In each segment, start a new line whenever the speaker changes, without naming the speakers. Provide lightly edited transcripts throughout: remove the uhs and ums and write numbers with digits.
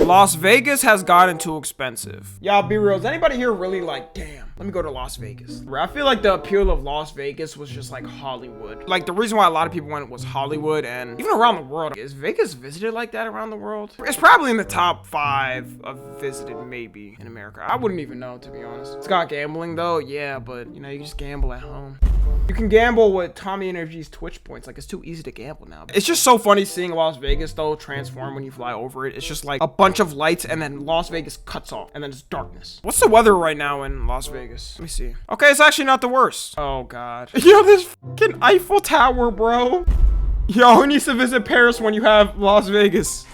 Las Vegas has gotten too expensive. Y'all be real. Is anybody here really like, damn, let me go to Las Vegas? I feel like the appeal of Las Vegas was just like Hollywood. Like the reason why a lot of people went was Hollywood, and even around the world. Is Vegas visited like that around the world? It's probably in the top 5 of visited maybe in America. I wouldn't even know, to be honest. It's got gambling though, yeah, but you know, you just gamble at home. You can gamble with Tommy Energy's Twitch points. Like, it's too easy to gamble now. It's just so funny seeing Las Vegas, though, transform when you fly over it. It's just like a bunch of lights, and then Las Vegas cuts off, and then it's darkness. What's the weather right now in Las Vegas? Let me see. Okay, it's actually not the worst. Oh, God. Yo, this fucking Eiffel Tower, bro. Yo, who needs to visit Paris when you have Las Vegas?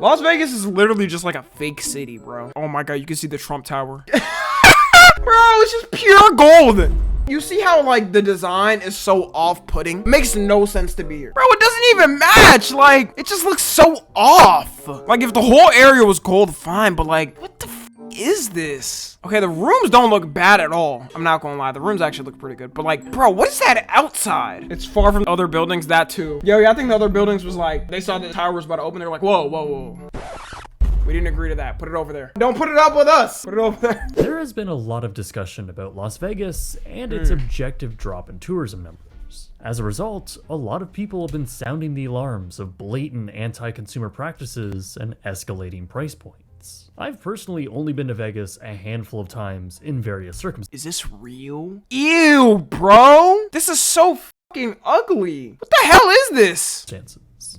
Las Vegas is literally just like a fake city, bro. Oh, my God, you can see the Trump Tower. Bro, it's just pure gold. You see how like the design is so off-putting? Makes no sense to be here. Bro, it doesn't even match. Like, it just looks so off. Like, if the whole area was gold, fine, but like, what the f is this? Okay, the rooms don't look bad at all. I'm not gonna lie, the rooms actually look pretty good. But like, bro, what is that outside? It's far from other buildings, that too. Yo, yeah, I think the other buildings was like, they saw the tower was about to open, they were like, whoa, whoa, whoa. We didn't agree to that. Put it over there. Don't put it up with us. Put it over there.
There has been a lot of discussion about Las Vegas and its objective drop in tourism numbers. As a result, a lot of people have been sounding the alarms of blatant anti-consumer practices and escalating price points. I've personally only been to Vegas a handful of times in various circumstances.
Is this real? Ew, bro. This is so fucking ugly. What the hell is this?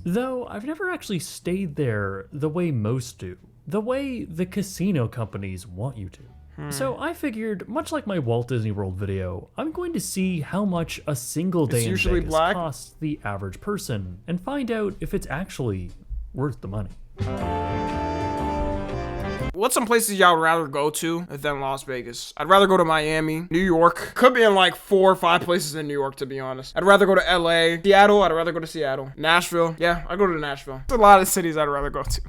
Though I've never actually stayed there the way most do, the way the casino companies want you to. So I figured, much like my Walt Disney World video, I'm going to see how much a single day in Vegas costs the average person and find out if it's actually worth the money.
What's some places y'all would rather go to than Las Vegas? I'd rather go to Miami, New York. Could be in like 4 or 5 places in New York, to be honest. I'd rather go to LA, Seattle. I'd rather go to Seattle. Nashville. Yeah, I'd go to Nashville. There's a lot of cities I'd rather go to.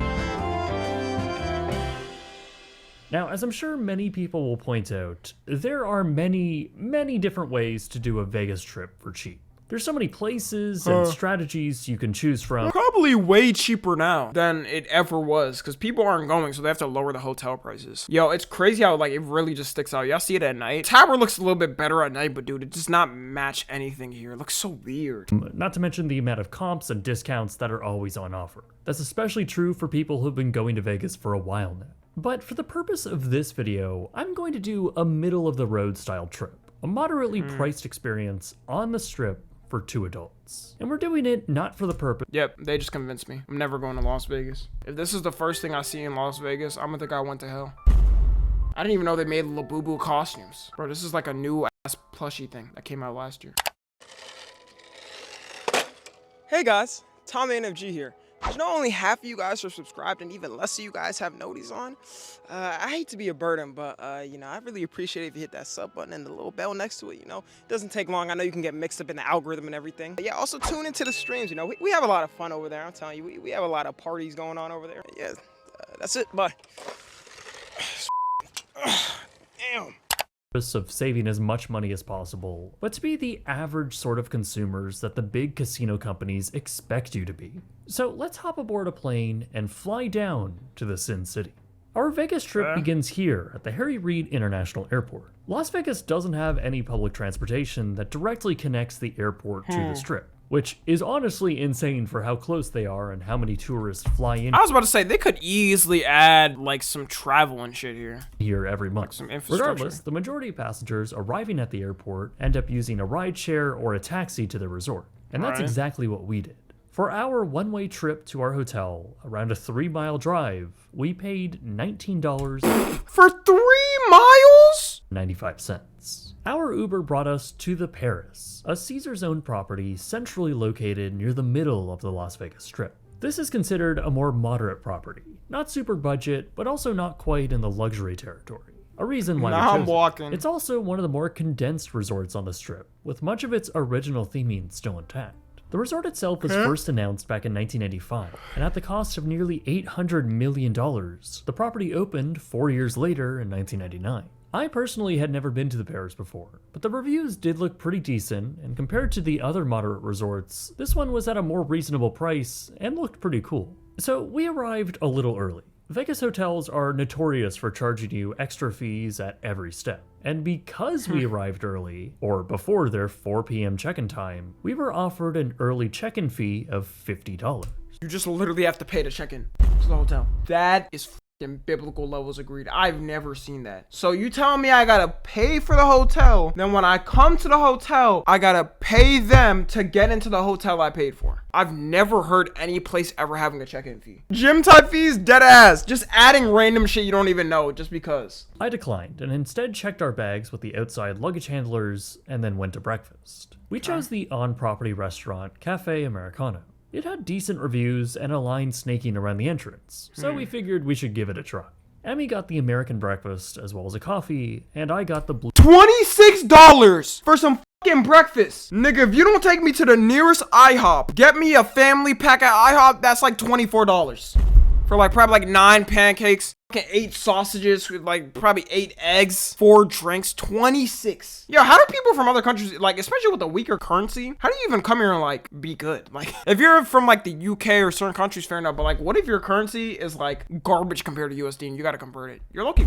Now, as I'm sure many people will point out, there are many, many different ways to do a Vegas trip for cheap. There's so many places and strategies you can choose from.
Probably way cheaper now than it ever was, because people aren't going, so they have to lower the hotel prices. Yo, it's crazy how like it really just sticks out. Y'all see it at night. Tower looks a little bit better at night, but dude, it does not match anything here. It looks so weird.
Not to mention the amount of comps and discounts that are always on offer. That's especially true for people who've been going to Vegas for a while now. But for the purpose of this video, I'm going to do a middle-of-the-road style trip. A moderately priced experience on the Strip for 2 adults. And we're doing it not for the purpose.
Yep, they just convinced me. I'm never going to Las Vegas. If this is the first thing I see in Las Vegas, I'm gonna think I went to hell. I didn't even know they made Labubu costumes. Bro, this is like a new ass plushie thing that came out last year. Hey guys, Tommy NFG here. You know, only half of you guys are subscribed and even less of you guys have noties on. I hate to be a burden, but you know, I really appreciate it if you hit that sub button and the little bell next to it. You know, it doesn't take long. I know you can get mixed up in the algorithm and everything. But yeah, also tune into the streams. You know, we have a lot of fun over there. I'm telling you, we have a lot of parties going on over there. Yeah, that's it. Bye. Damn.
Of saving as much money as possible, but to be the average sort of consumers that the big casino companies expect you to be. So let's hop aboard a plane and fly down to the Sin City. Our Vegas trip begins here at the Harry Reid International Airport. Las Vegas doesn't have any public transportation that directly connects the airport to the Strip, which is honestly insane for how close they are and how many tourists fly in.
I was about to say, they could easily add like some travel and shit
here every month.
Like some infrastructure.
Regardless, the majority of passengers arriving at the airport end up using a rideshare or a taxi to the resort. And that's exactly what we did. For our one-way trip to our hotel, around a 3-mile drive, we paid $19
for 3 miles?
95 cents. Our Uber brought us to the Paris, a Caesars-owned property centrally located near the middle of the Las Vegas Strip. This is considered a more moderate property, not super budget, but also not quite in the luxury territory. A reason why we chose it. It's also one of the more condensed resorts on the Strip, with much of its original theming still intact. The resort itself was first announced back in 1995, and at the cost of nearly $800 million, the property opened 4 years later in 1999. I personally had never been to the Paris before, but the reviews did look pretty decent, and compared to the other moderate resorts, this one was at a more reasonable price and looked pretty cool. So we arrived a little early. Vegas hotels are notorious for charging you extra fees at every step. And because we arrived early, or before their 4 p.m. check-in time, we were offered an early check-in fee of $50.
You just literally have to pay to check in to the hotel. That is f***ing biblical levels agreed. I've never seen that. So you telling me I gotta pay for the hotel, then when I come to the hotel, I gotta pay them to get into the hotel I paid for. I've never heard any place ever having a check-in fee. Gym type fees, dead ass. Just adding random shit you don't even know just because.
I declined and instead checked our bags with the outside luggage handlers and then went to breakfast. We chose the on-property restaurant Cafe Americano. It had decent reviews and a line snaking around the entrance, so we figured we should give it a try. Emmy got the American breakfast as well as a coffee, and I got the blue
$26 for some fucking breakfast. Nigga, if you don't take me to the nearest IHOP, get me a family pack at IHOP, that's like $24. For like probably like 9 pancakes, 8 sausages with like probably 8 eggs, 4 drinks, 26. Yo, how do people from other countries, like especially with a weaker currency, how do you even come here and like be good? Like if you're from like the UK or certain countries, fair enough, but like what if your currency is like garbage compared to USD and you gotta convert it? You're lucky.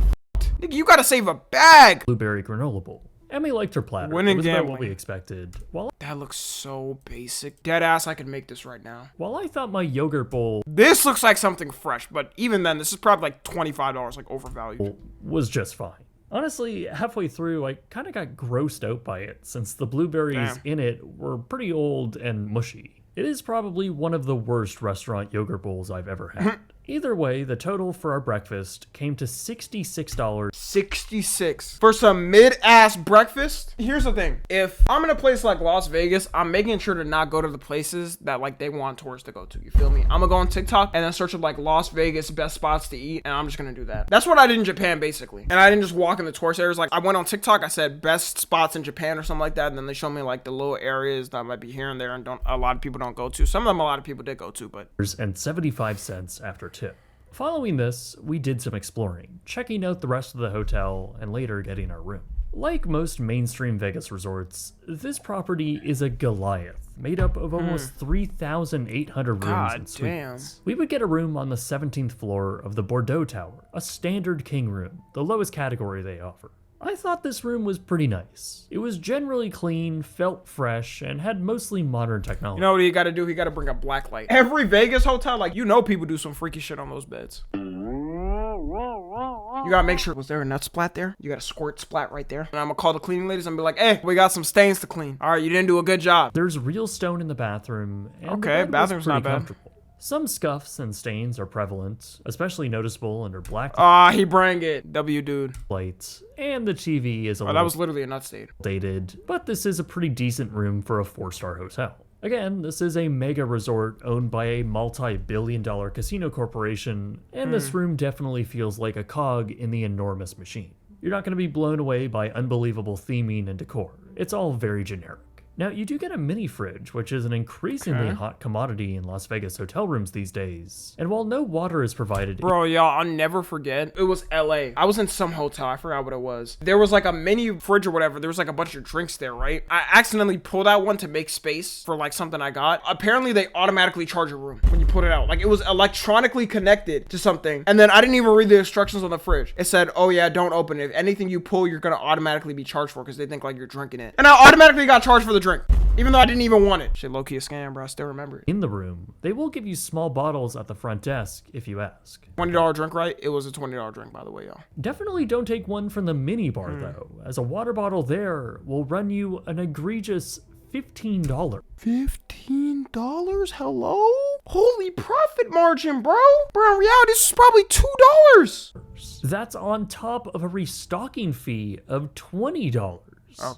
Nigga, you gotta save a bag.
blueberry granola bowl. Emmy liked her platter.
Winning
It was about
gambling.
what we expected.
That looks so basic. Dead ass, I could make this right now.
While I thought my yogurt bowl
This looks like something fresh, but even then, this is probably like $25, like overvalued.
was just fine. Honestly, halfway through, I kind of got grossed out by it since the blueberries in it were pretty old and mushy. It is probably one of the worst restaurant yogurt bowls I've ever had. Either way, the total for our breakfast came to $66.
66 for some mid-ass breakfast. Here's the thing, if I'm in a place like Las Vegas, I'm making sure to not go to the places that like they want tourists to go to, you feel me? I'm gonna go on TikTok and then search up like Las Vegas best spots to eat, and I'm just gonna do that. That's what I did in Japan basically, and I didn't just walk in the tourist areas. Like I went on TikTok, I said best spots in Japan or something like that, and then they showed me like the little areas that might be here and there and a lot of people don't go to. Some of them a lot of people did go to, but
And 75 cents after tip. Following this, we did some exploring, checking out the rest of the hotel and later getting our room. Like most mainstream Vegas resorts, this property is a Goliath, made up of almost 3,800 rooms
God
and
damn.
suites. We would get a room on the 17th floor of the Bordeaux Tower, a standard king room, the lowest category they offer. I thought this room was pretty nice. It was generally clean, felt fresh, and had mostly modern technology.
you know what you gotta do? He gotta bring a black light. Every Vegas hotel, like, you know people do some freaky shit on those beds. You gotta make sure, was there a nut splat there? You got a squirt splat right there. And I'm gonna call the cleaning ladies and be like, hey, we got some stains to clean. All right, you didn't do a good job.
There's real stone in the bathroom, and the
Okay,
bed was
bathroom's
pretty
not bad.
comfortable. Some scuffs and stains are prevalent, especially noticeable under black
He bring it. W dude.
lights, and the TV is a
Oh, that
little
was literally a nut stain.
dated, but this is a pretty decent room for a 4-star hotel. Again, this is a mega resort owned by a multi-billion-dollar casino corporation, and this room definitely feels like a cog in the enormous machine. You're not going to be blown away by unbelievable theming and decor. It's all very generic. Now, you do get a mini fridge, which is an increasingly hot commodity in Las Vegas hotel rooms these days. And while no water is provided,
Bro, y'all, I'll never forget. It was LA. I was in some hotel. I forgot what it was. There was like a mini fridge or whatever. There was like a bunch of drinks there, right? I accidentally pulled out one to make space for like something I got. Apparently, they automatically charge your room when you put it out. Like it was electronically connected to something. And then I didn't even read the instructions on the fridge. It said, oh yeah, don't open it. If anything you pull, you're going to automatically be charged for because they think like you're drinking it. And I automatically got charged for the drink, even though I didn't even want it. Shit, low-key a scam, bro. I still remember it.
in the room, they will give you small bottles at the front desk if you ask.
$20 drink, right? It was a $20 drink, by the way, y'all.
Definitely don't take one from the mini bar though, as a water bottle there will run you an egregious $15.
$15? Hello? Holy profit margin, bro. Bro, in reality, this is probably $2.
That's on top of a restocking fee of $20.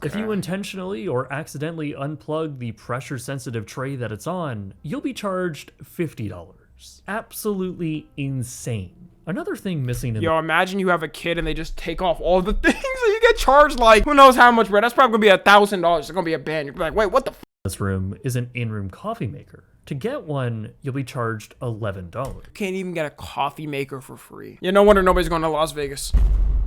If you intentionally or accidentally unplug the pressure-sensitive tray that it's on, you'll be charged $50. Absolutely insane. Another thing missing in
Yo, imagine you have a kid and they just take off all the things and you get charged like, who knows how much, bro. That's probably gonna be $1,000. It's gonna be a ban. You're like, wait, what the f?
this room is an in-room coffee maker. To get one, you'll be charged $11.
Can't even get a coffee maker for free. Yeah, no wonder nobody's going to Las Vegas.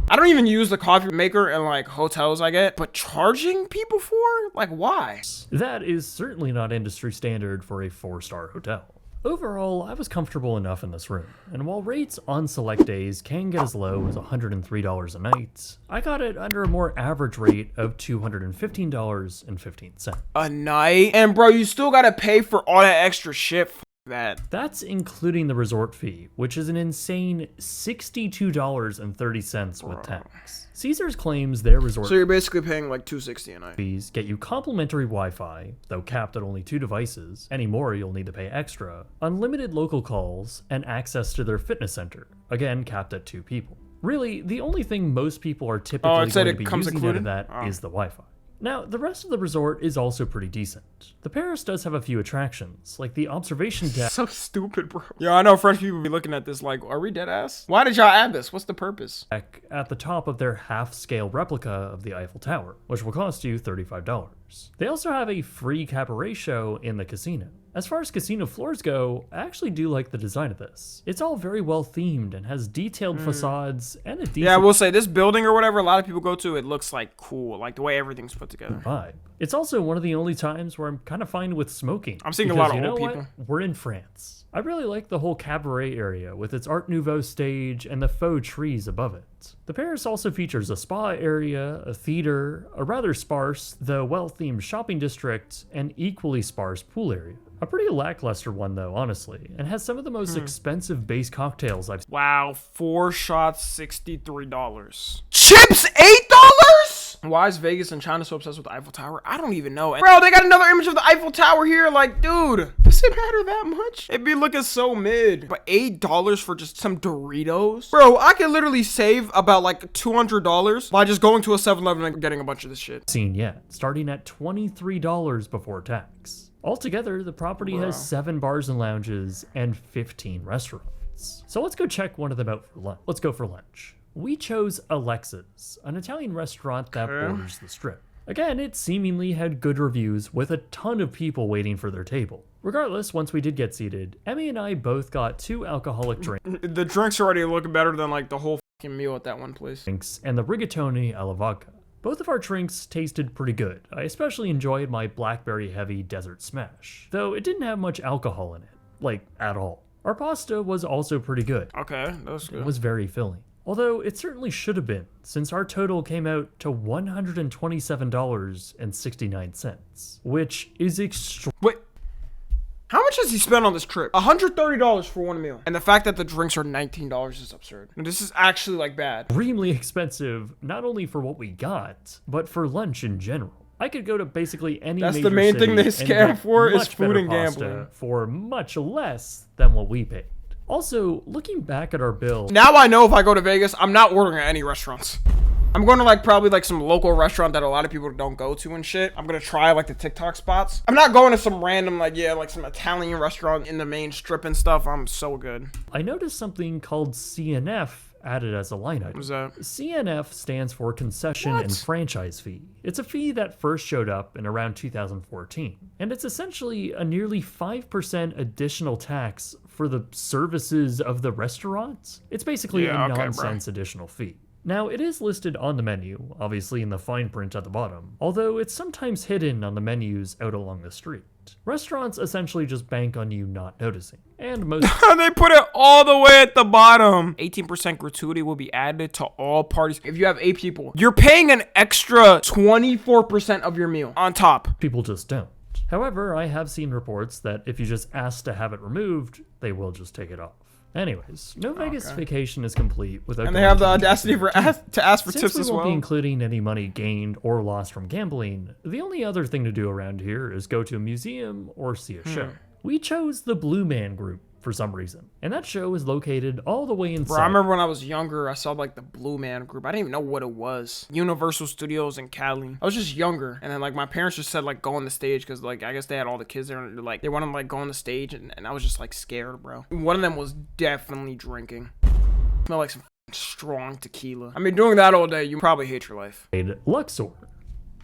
I don't even use the coffee maker in like hotels I get, but charging people for? Like, why?
That is certainly not industry standard for a 4-star hotel. Overall, I was comfortable enough in this room, and while rates on select days can get as low as $103 a night, I got it under a more average rate of $215.15.
A night? And bro, you still gotta pay for all that extra shit. F that.
That's including the resort fee, which is an insane $62.30 with tax. Caesars claims their resort
So you're basically paying like $260 a night.
fees get you complimentary Wi-Fi, though capped at only 2 devices. Any more, you'll need to pay extra. Unlimited local calls, and access to their fitness center, again capped at 2 people. Really, the only thing most people are typically
it said
going
it
to be
comes
using out of
included?
that is the Wi-Fi. Now, the rest of the resort is also pretty decent. The Paris does have a few attractions, like the observation deck
So stupid, bro. Yeah, I know French people be looking at this like, are we dead ass? Why did y'all add this? What's the purpose?
at the top of their half-scale replica of the Eiffel Tower, which will cost you $35. They also have a free cabaret show in the casino. As far as casino floors go, I actually do like the design of this. It's all very well themed and has detailed facades and a decent
Yeah, I will say this building or whatever a lot of people go to, it looks like cool, like the way everything's put together.
vibe. It's also one of the only times where I'm kind of fine with smoking.
I'm seeing a
because
lot of
you know
old
what?
people.
We're in France. I really like the whole cabaret area with its Art Nouveau stage and the faux trees above it. The Paris also features a spa area, a theater, a rather sparse, though well-themed shopping district, and equally sparse pool area. A pretty lackluster one though, honestly, and has some of the most expensive base cocktails I've seen.
Wow, 4 shots, $63. Chips, $8? Why is Vegas and China so obsessed with the Eiffel Tower? I don't even know. Bro, they got another image of the Eiffel Tower here. Like, dude, does it matter that much? It'd be looking so mid. But $8 for just some Doritos? Bro, I could literally save about like $200 by just going to a 7-Eleven and getting a bunch of this shit.
Seen yet, starting at $23 before tax. Altogether, the property has 7 bars and lounges and 15 restaurants. So let's go check one of them out for lunch. Let's go for lunch. We chose Alexa's, an Italian restaurant that borders the strip. Again, it seemingly had good reviews with a ton of people waiting for their table. Regardless, once we did get seated, Emmy and I both got 2 alcoholic
The drinks already look better than like the whole fucking meal at that one place.
drinks and the rigatoni alla vodka. Both of our drinks tasted pretty good. I especially enjoyed my blackberry heavy desert smash, though it didn't have much alcohol in it, like at all. Our pasta was also pretty good.
Okay, that was
It
good.
was very filling. Although it certainly should have been, since our total came out to $127.69, which is
Wait, how much has he spent on this trip? $130 for one meal. And the fact that the drinks are $19 is absurd. And this is actually like bad.
extremely expensive, not only for what we got, but for lunch in general. I could go to basically any
That's the
major
main thing
city
they
and
scam
get
for is
much
food
better
and
pasta
gambling.
for much less than what we paid. Also, looking back at our bill,
Now I know if I go to Vegas, I'm not ordering at any restaurants. I'm going to like probably like some local restaurant that a lot of people don't go to and shit. I'm going to try like the TikTok spots. I'm not going to some random like, yeah, like some Italian restaurant in the main strip and stuff. I'm so good.
I noticed something called CNF added as a line item.
What's that?
CNF stands for Concession and Franchise Fee. It's a fee that first showed up in around 2014, and it's essentially a nearly 5% additional tax for the services of the restaurant. It's basically
Yeah,
a
okay, bro.
nonsense additional fee. Now, it is listed on the menu, obviously in the fine print at the bottom, although it's sometimes hidden on the menus out along the street. Restaurants essentially just bank on you not noticing, and most
They put it all the way at the bottom. 18% gratuity will be added to all parties. If you have 8 people, you're paying an extra 24% of your meal on top.
people just don't. However, I have seen reports that if you just ask to have it removed, they will just take it off. Anyways, no Vegas vacation is complete without
And they
going
have
to
the
the
audacity
museum.
to ask for
Since
tips
we
as
won't be
well.
including any money gained or lost from gambling, the only other thing to do around here is go to a museum or see a show. We chose the Blue Man Group for some reason, and that show is located all the way inside.
Bro, I remember when I was younger, I saw like the Blue Man Group. I didn't even know what it was. Universal Studios in Cali. I was just younger, and then like my parents just said like go on the stage because like I guess they had all the kids there, and like they wanted to like go on the stage, and I was just like scared, bro. One of them was definitely drinking. Smelled like some strong tequila. I mean, doing that all day, you probably hate your life.
Luxor.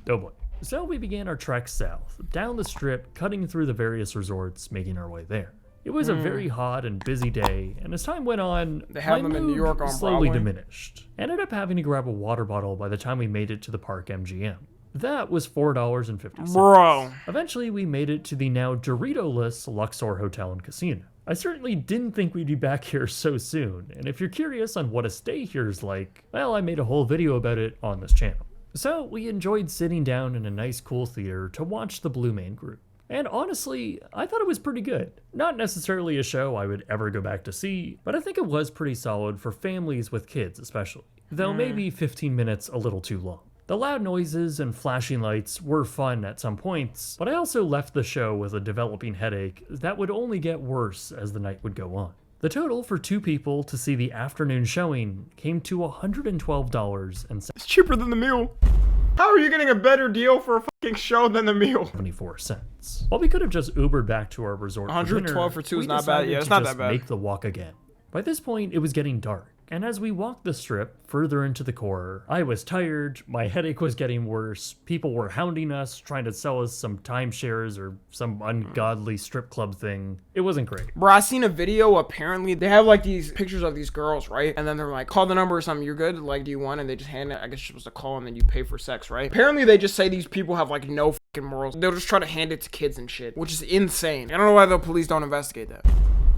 Oh boy. So we began our trek south, down the strip, cutting through the various resorts, making our way there. It was a very hot and busy day, and as time went on,
They have
my
them in New
mood
York on
slowly
Broadway.
diminished. Ended up having to grab a water bottle by the time we made it to the park MGM. That was $4.50.
Bro.
Eventually, we made it to the now Dorito-less Luxor Hotel and Casino. I certainly didn't think we'd be back here so soon, and if you're curious on what a stay here is like, well, I made a whole video about it on this channel. So we enjoyed sitting down in a nice cool theater to watch the Blue Man Group. And honestly, I thought it was pretty good. Not necessarily a show I would ever go back to see, but I think it was pretty solid for families with kids especially, though maybe 15 minutes a little too long. The loud noises and flashing lights were fun at some points, but I also left the show with a developing headache that would only get worse as the night would go on. The total for 2 people to see the afternoon showing came to $112.74.
It's cheaper than the meal. How are you getting a better deal for a fucking show than the meal?
While we could have just Ubered back to our resort for dinner,
112 for 2 is
we
not bad.
decided
Yeah, it's
to
not
just
that bad.
make the walk again. By this point, it was getting dark, and as we walked the strip further into the core, I was tired, my headache was getting worse, people were hounding us, trying to sell us some timeshares or some ungodly strip club thing. It wasn't great.
Bro, I seen a video. Apparently, they have like these pictures of these girls, right? And then they're like, call the number or something. You're good. Like, do you want? And they just hand it. I guess you're supposed to call and then you pay for sex, right? Apparently, they just say these people have like no fucking morals. They'll just try to hand it to kids and shit, which is insane. I don't know why the police don't investigate that.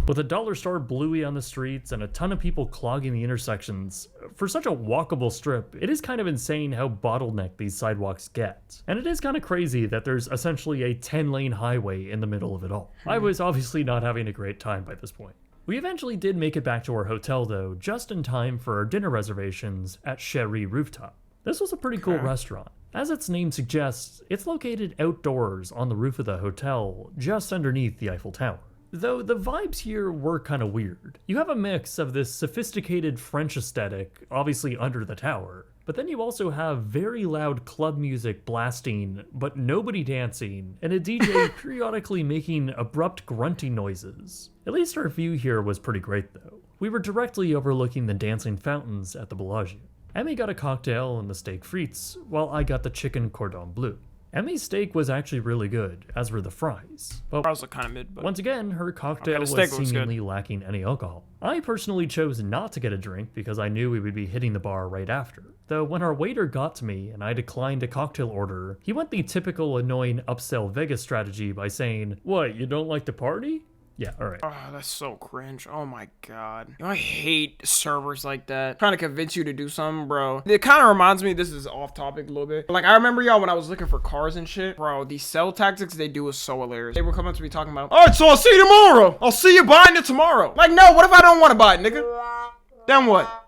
With a dollar store Bluey on the streets and a ton of people clogging the intersections, for such a walkable strip, it is kind of insane how bottlenecked these sidewalks get. And it is kind of crazy that there's essentially a 10-lane highway in the middle of it all. I was obviously not having a great time by this point. We eventually did make it back to our hotel though, just in time for our dinner reservations at Cherie Rooftop. This was a pretty cool restaurant. As its name suggests, it's located outdoors on the roof of the hotel, just underneath the Eiffel Tower. Though the vibes here were kind of weird. You have a mix of this sophisticated French aesthetic, obviously under the tower, but then you also have very loud club music blasting, but nobody dancing, and a DJ periodically making abrupt grunting noises. At least our view here was pretty great though. We were directly overlooking the dancing fountains at the Bellagio. Emmy got a cocktail and the steak frites, while I got the chicken cordon bleu. Emmy's steak was actually really good, as were the fries. But
I was kind of mid, but
once again, her cocktail was seemingly lacking any alcohol. I personally chose not to get a drink because I knew we would be hitting the bar right after. Though when our waiter got to me and I declined a cocktail order, he went the typical annoying upsell Vegas strategy by saying, "What, you don't like to party?" Yeah, alright.
oh, that's so cringe. Oh my god. You know, I hate servers like that. Trying to convince you to do something, bro. It kind of reminds me, this is off topic a little bit. Like, I remember y'all when I was looking for cars and shit. Bro, these sell tactics they do is so hilarious. They were coming up to me talking about, all right, so I'll see you tomorrow. I'll see you buying it tomorrow. Like, no, what if I don't want to buy it, nigga? Then what?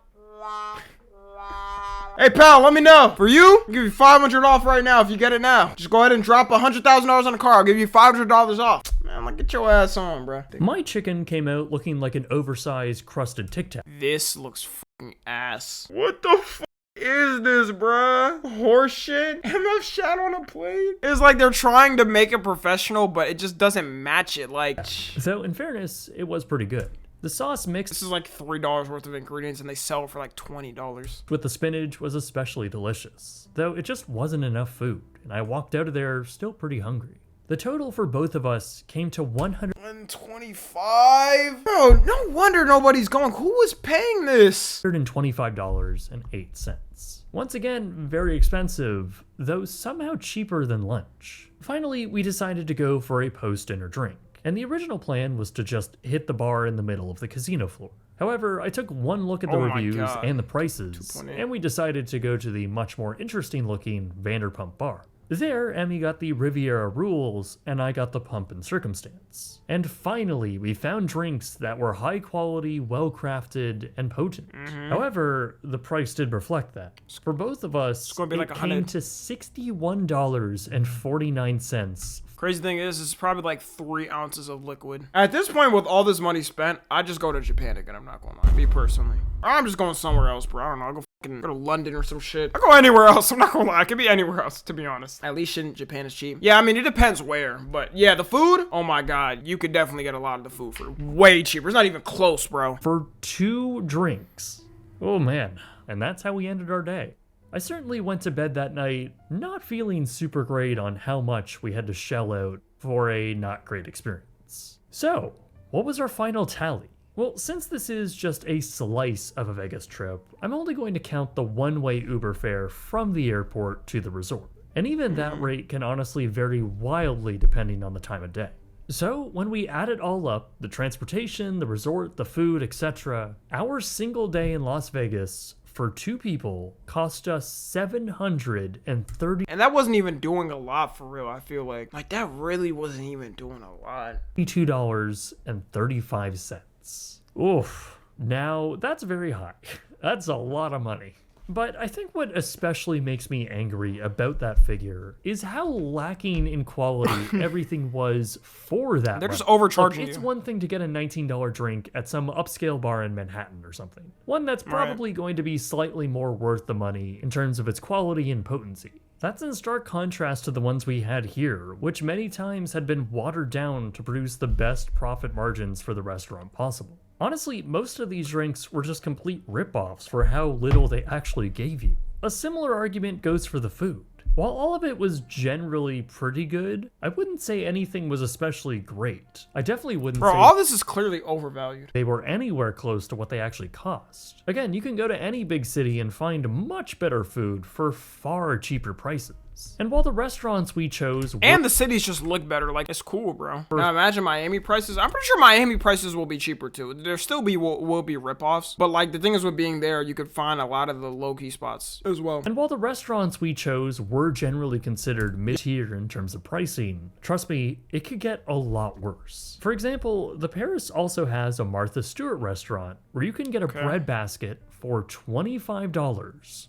Hey, pal, let me know. For you, I'll give you $500 off right now if you get it now. Just go ahead and drop $100,000 on the car. I'll give you $500 off. Man, like, get your ass on, bro.
My chicken came out looking like an oversized crusted Tic Tac.
This looks fucking ass. What the fuck is this, bruh? Horse shit? MF shot on a plate? It's like they're trying to make it professional, but it just doesn't match it. Like,
Though, in fairness, it was pretty good. The sauce mixed
this is like $3 worth of ingredients and they sell it for like $20.
with the spinach was especially delicious, though it just wasn't enough food, and I walked out of there still pretty hungry. The total for both of us came to
$125? Bro, no wonder nobody's going. Who was paying this?
$125.08. Once again, very expensive, though somehow cheaper than lunch. Finally, we decided to go for a post-dinner drink, and the original plan was to just hit the bar in the middle of the casino floor. However, I took one look at the
Oh my
reviews
God.
and the prices,
2.8.
and we decided to go to the much more interesting looking Vanderpump bar. There, Emmy got the Riviera Rules, and I got the Pump and Circumstance. And finally, we found drinks that were high quality, well crafted, and potent. However, the price did reflect that. For both of us,
gonna be like
it
$100.
came to $61.49.
Crazy thing is, it's probably like 3 ounces of liquid. At this point, with all this money spent, I just go to Japan again. I'm not gonna lie. Me personally. I'm just going somewhere else, bro. I don't know. I'll go fucking go to London or some shit. I'll go anywhere else. I'm not gonna lie. I could be anywhere else, to be honest. At least Japan is cheap. Yeah, I mean, it depends where. But yeah, the food, oh my god. You could definitely get a lot of the food for way cheaper. It's not even close, bro.
For 2 drinks. Oh man. And that's how we ended our day. I certainly went to bed that night not feeling super great on how much we had to shell out for a not great experience. So, what was our final tally? Well, since this is just a slice of a Vegas trip, I'm only going to count the one-way Uber fare from the airport to the resort. And even that rate can honestly vary wildly depending on the time of day. So, when we add it all up, the transportation, the resort, the food, etc., our single day in Las Vegas for 2 people cost us $730.
And that wasn't even doing a lot for real, I feel like. Like, that really wasn't even doing a lot.
$2.35. Oof. Now, that's very high. That's a lot of money. But I think what especially makes me angry about that figure is how lacking in quality everything was for that.
They're just
money.
overcharging
It's
you.
one thing to get a $19 drink at some upscale bar in Manhattan or something. One that's probably going to be slightly more worth the money in terms of its quality and potency. That's in stark contrast to the ones we had here, which many times had been watered down to produce the best profit margins for the restaurant possible. Honestly, most of these drinks were just complete rip-offs for how little they actually gave you. A similar argument goes for the food. While all of it was generally pretty good, I wouldn't say anything was especially great. I definitely wouldn't
Bro,
say
all this is clearly overvalued.
they were anywhere close to what they actually cost. Again, you can go to any big city and find much better food for far cheaper prices. And while the restaurants we chose were
And the cities just look better. Like, it's cool, bro. Now imagine Miami prices. I'm pretty sure Miami prices will be cheaper too. There still will be ripoffs. But like, the thing is with being there, you could find a lot of the low-key spots as well.
And while the restaurants we chose were generally considered mid-tier in terms of pricing, trust me, it could get a lot worse. For example, the Paris also has a Martha Stewart restaurant where you can get a bread basket for $25,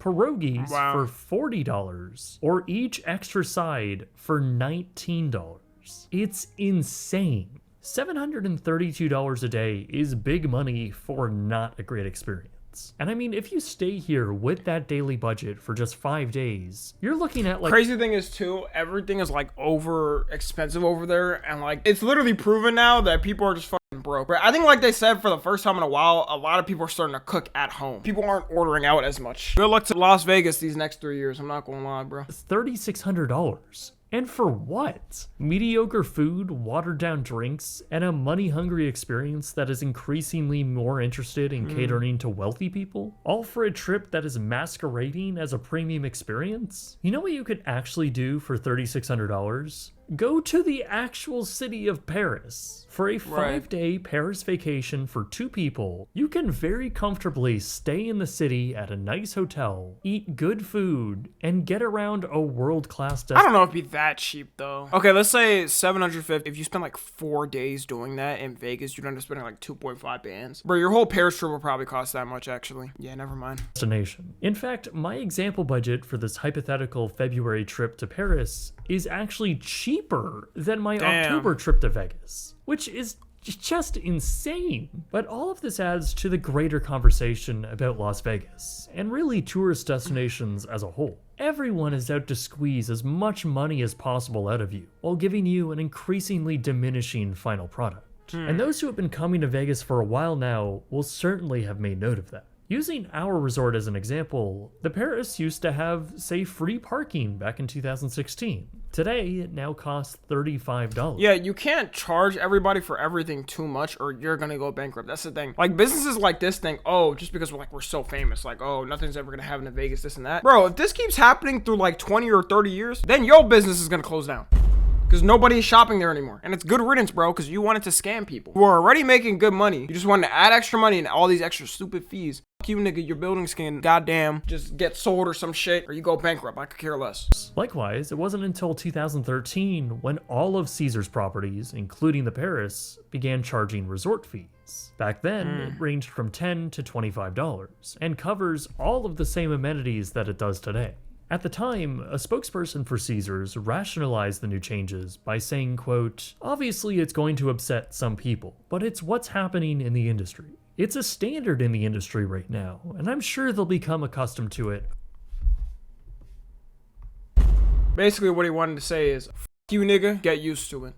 pierogies
Wow.
for $40, or each extra side for $19. It's insane. $732 a day is big money for not a great experience. And I mean, if you stay here with that daily budget for just 5 days, you're looking at like
Crazy thing is too, everything is like over expensive over there, and like it's literally proven now that people are just fucking broke. Right? I think like they said, for the first time in a while, a lot of people are starting to cook at home. People aren't ordering out as much. Good luck to Las Vegas these next 3 years. I'm not gonna lie, bro.
$3,600. And for what? Mediocre food, watered down drinks, and a money-hungry experience that is increasingly more interested in catering to wealthy people? All for a trip that is masquerading as a premium experience? You know what you could actually do for $3,600? Go to the actual city of Paris. For a 5-day Paris vacation for 2 people, you can very comfortably stay in the city at a nice hotel, eat good food, and get around a world-class
I don't know if it'd be that cheap though. Okay, let's say 750. If you spend like 4 days doing that in Vegas, you'd end up spending like 2.5 bands. Bro, your whole Paris trip will probably cost that much actually. Yeah, never mind.
destination. In fact, my example budget for this hypothetical February trip to Paris is actually cheaper than my
Damn.
October trip to Vegas, which is just insane. But all of this adds to the greater conversation about Las Vegas, and really tourist destinations as a whole. Everyone is out to squeeze as much money as possible out of you, while giving you an increasingly diminishing final product. And those who have been coming to Vegas for a while now will certainly have made note of that. Using our resort as an example, the Paris used to have, say, free parking back in 2016. Today, it now costs $35.
Yeah, you can't charge everybody for everything too much or you're gonna go bankrupt. That's the thing. Like, businesses like this think, oh, just because we're so famous, like, oh, nothing's ever gonna happen in Vegas, this and that. Bro, if this keeps happening through like 20 or 30 years, then your business is gonna close down. Because nobody's shopping there anymore. And it's good riddance, bro, because you wanted to scam people who are already making good money. You just wanted to add extra money and all these extra stupid fees. Fuck you, nigga, your buildings can goddamn just get sold or some shit, or you go bankrupt. I could care less.
Likewise, it wasn't until 2013 when all of Caesar's properties, including the Paris, began charging resort fees. Back then, it ranged from $10 to $25 and covers all of the same amenities that it does today. At the time, a spokesperson for Caesars rationalized the new changes by saying, quote, "Obviously it's going to upset some people, but it's what's happening in the industry. It's a standard in the industry right now, and I'm sure they'll become accustomed to it."
Basically, what he wanted to say is, F you, nigga, get used to it.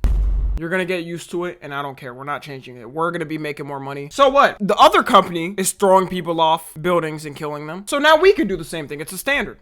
You're gonna get used to it, and I don't care. We're not changing it. We're gonna be making more money. So what? The other company is throwing people off buildings and killing them. So now we can do the same thing. It's a standard.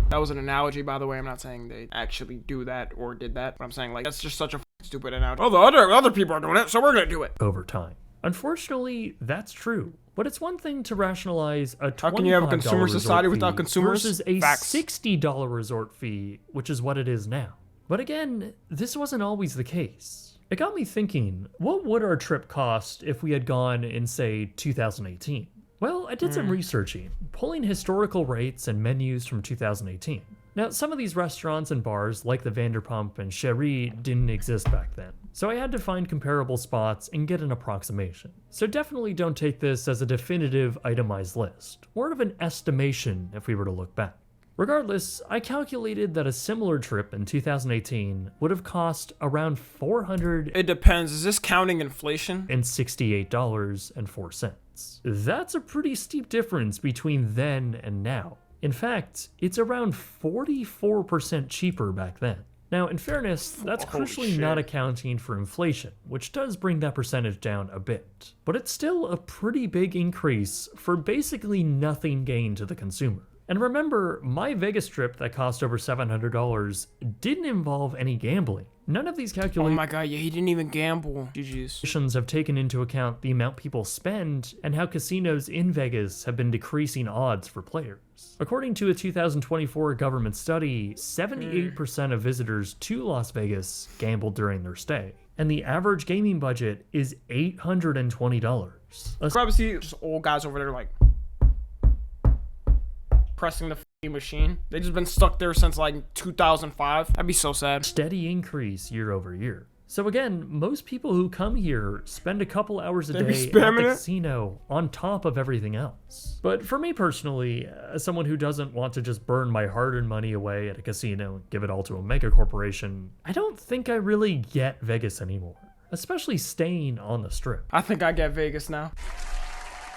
That was an analogy, by the way. I'm not saying they actually do that or did that, but I'm saying, like, that's just such a stupid analogy. Oh, the other people are doing it, so we're gonna do it.
Over time. Unfortunately, that's true. But it's one thing to rationalize a $25
How can you have a consumer
resort
society
fee
without consumers?
versus a
Facts.
$60 resort fee, which is what it is now. But again, this wasn't always the case. It got me thinking, what would our trip cost if we had gone in, say, 2018? Well, I did some researching, pulling historical rates and menus from 2018. Now, some of these restaurants and bars, like the Vanderpump and Cherie, didn't exist back then, so I had to find comparable spots and get an approximation. So definitely don't take this as a definitive itemized list, more of an estimation if we were to look back. Regardless, I calculated that a similar trip in 2018 would have cost around
It depends. Is this counting inflation?
$468.04. That's a pretty steep difference between then and now. In fact, it's around 44% cheaper back then. Now, in fairness, that's
Holy
crucially
shit.
not accounting for inflation, which does bring that percentage down a bit. But it's still a pretty big increase for basically nothing gained to the consumer. And remember, my Vegas trip that cost over $700 didn't involve any gambling. None of these
Oh
calculations
my god, yeah, he didn't even gamble. GG's.
have taken into account the amount people spend and how casinos in Vegas have been decreasing odds for players. According to a 2024 government study, 78% of visitors to Las Vegas gambled during their stay, and the average gaming budget is $820.
Probably see just old guys over there like pressing the f***ing machine. They just been stuck there since like 2005. That'd be so sad.
Steady increase year over year. So again, most people who come here spend a couple hours a
They be
day at
spamming
the
it?
casino on top of everything else. But for me personally, as someone who doesn't want to just burn my hard-earned money away at a casino and give it all to a mega corporation, I don't think I really get Vegas anymore, especially staying on the Strip.
I think I get Vegas now.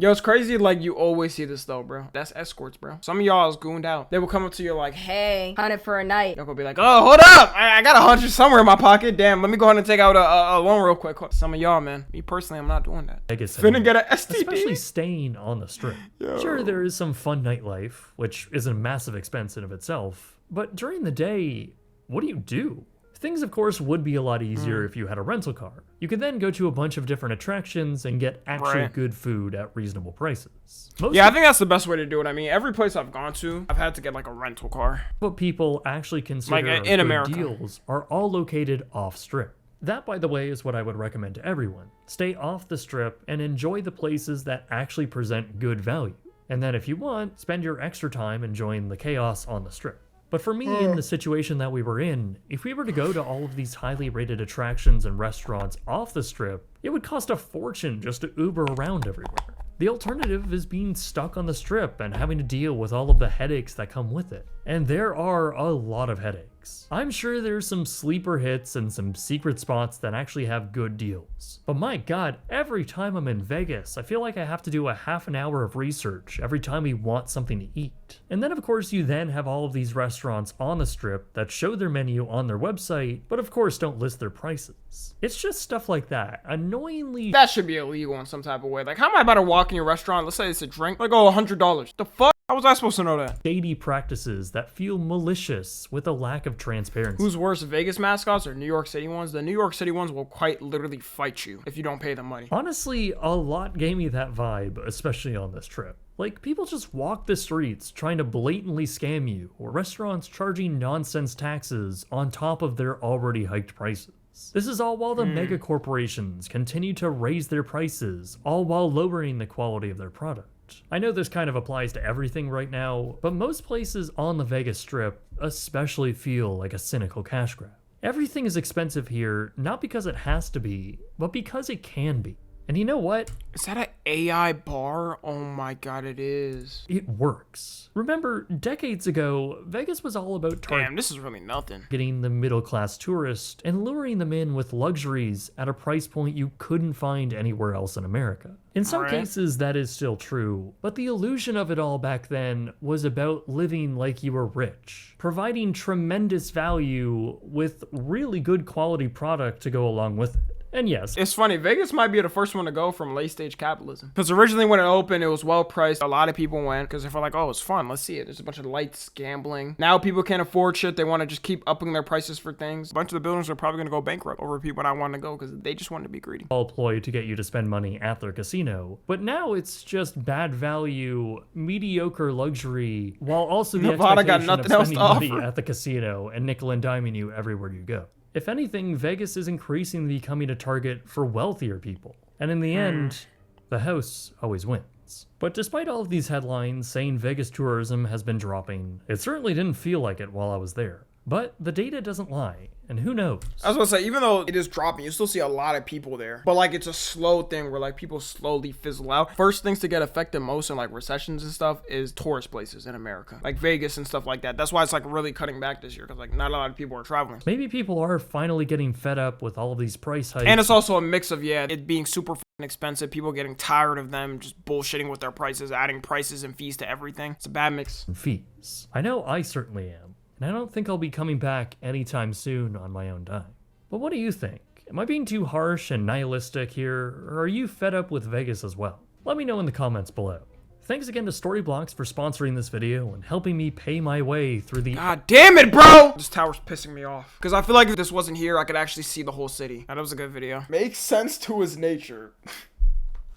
Yo, it's crazy, like, you always see this, though, bro. That's escorts, bro. Some of y'all is gooned out. They will come up to you like, hey.
Hey, 100 for a night.
Y'all gonna be like, oh, hold up. I got 100 somewhere in my pocket. Damn, let me go ahead and take out a loan real quick. Some of y'all, man. Me personally, I'm not doing that.
Vegas
Finna
anymore,
get a STD.
especially staying on the Strip. Sure, there is some fun nightlife, which is a massive expense in of itself, but during the day, what do? Things, of course, would be a lot easier if you had a rental car. You could then go to a bunch of different attractions and get actual
Right.
good food at reasonable prices.
Yeah, I think that's the best way to do it. I mean, every place I've gone to, I've had to get like a rental car.
What people actually consider
Like, in
good
America.
deals are all located off Strip. That, by the way, is what I would recommend to everyone. Stay off the Strip and enjoy the places that actually present good value. And then if you want, spend your extra time enjoying the chaos on the Strip. But for me, in the situation that we were in, if we were to go to all of these highly rated attractions and restaurants off the Strip, it would cost a fortune just to Uber around everywhere. The alternative is being stuck on the Strip and having to deal with all of the headaches that come with it. And there are a lot of headaches. I'm sure there's some sleeper hits and some secret spots that actually have good deals. But my god, every time I'm in Vegas, I feel like I have to do a half an hour of research every time we want something to eat. And then of course you then have all of these restaurants on the Strip that show their menu on their website, but of course don't list their prices. It's just stuff like that. Annoyingly
That should be illegal in some type of way. Like, how am I about to walk in your restaurant? Let's say it's a drink. Like, oh, $100. The fuck? How was I supposed to know that?
shady practices that feel malicious with a lack of transparency.
Who's worse, Vegas mascots or New York City ones? The New York City ones will quite literally fight you if you don't pay them money.
Honestly, a lot gave me that vibe, especially on this trip. Like, people just walk the streets trying to blatantly scam you, or restaurants charging nonsense taxes on top of their already hiked prices. This is all while the mega corporations continue to raise their prices, all while lowering the quality of their product. I know this kind of applies to everything right now, but most places on the Vegas Strip especially feel like a cynical cash grab. Everything is expensive here, not because it has to be, but because it can be. And you know what?
Is that an AI bar? Oh my god, it is.
It works. Remember, decades ago, Vegas was all about
Damn, this is really nothing.
targeting the middle-class tourist and luring them in with luxuries at a price point you couldn't find anywhere else in America. In some
Right.
cases, that is still true, but the illusion of it all back then was about living like you were rich, providing tremendous value with really good quality product to go along with it. And yes,
It's funny, Vegas might be the first one to go from late stage capitalism. Because originally when it opened, it was well priced. A lot of people went because they felt like, oh, it's fun. Let's see it. There's a bunch of lights, gambling. Now people can't afford shit. They want to just keep upping their prices for things. A bunch of the buildings are probably going to go bankrupt over people not wanting to go because they just wanted to be greedy.
all ploy to get you to spend money at their casino. But now it's just bad value, mediocre luxury, while also the
Nevada got
expectation of
nothing else
spending
to
money
offer.
at the casino and nickel and diming you everywhere you go. If anything, Vegas is increasingly becoming a target for wealthier people. And in the end, the house always wins. But despite all of these headlines saying Vegas tourism has been dropping, it certainly didn't feel like it while I was there. But the data doesn't lie, and who knows?
I was gonna say, even though it is dropping, you still see a lot of people there. But like, it's a slow thing where like people slowly fizzle out. First things to get affected most in like recessions and stuff is tourist places in America, like Vegas and stuff like that. That's why it's like really cutting back this year because like not a lot of people are traveling.
Maybe people are finally getting fed up with all of these price hikes.
And it's also a mix of, yeah, it being super expensive, people getting tired of them just bullshitting with their prices, adding prices and fees to everything. It's a bad mix.
and fees. I know I certainly am, and I don't think I'll be coming back anytime soon on my own dime. But what do you think? Am I being too harsh and nihilistic here, or are you fed up with Vegas as well? Let me know in the comments below. Thanks again to Storyblocks for sponsoring this video and helping me pay my way through the
God damn it, bro! This tower's pissing me off. Because I feel like if this wasn't here, I could actually see the whole city. That was a good video. Makes sense to his nature.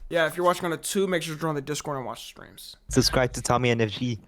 Yeah, if you're watching on a 2, make sure to join the Discord and watch the streams.
Subscribe to Tommy NFG.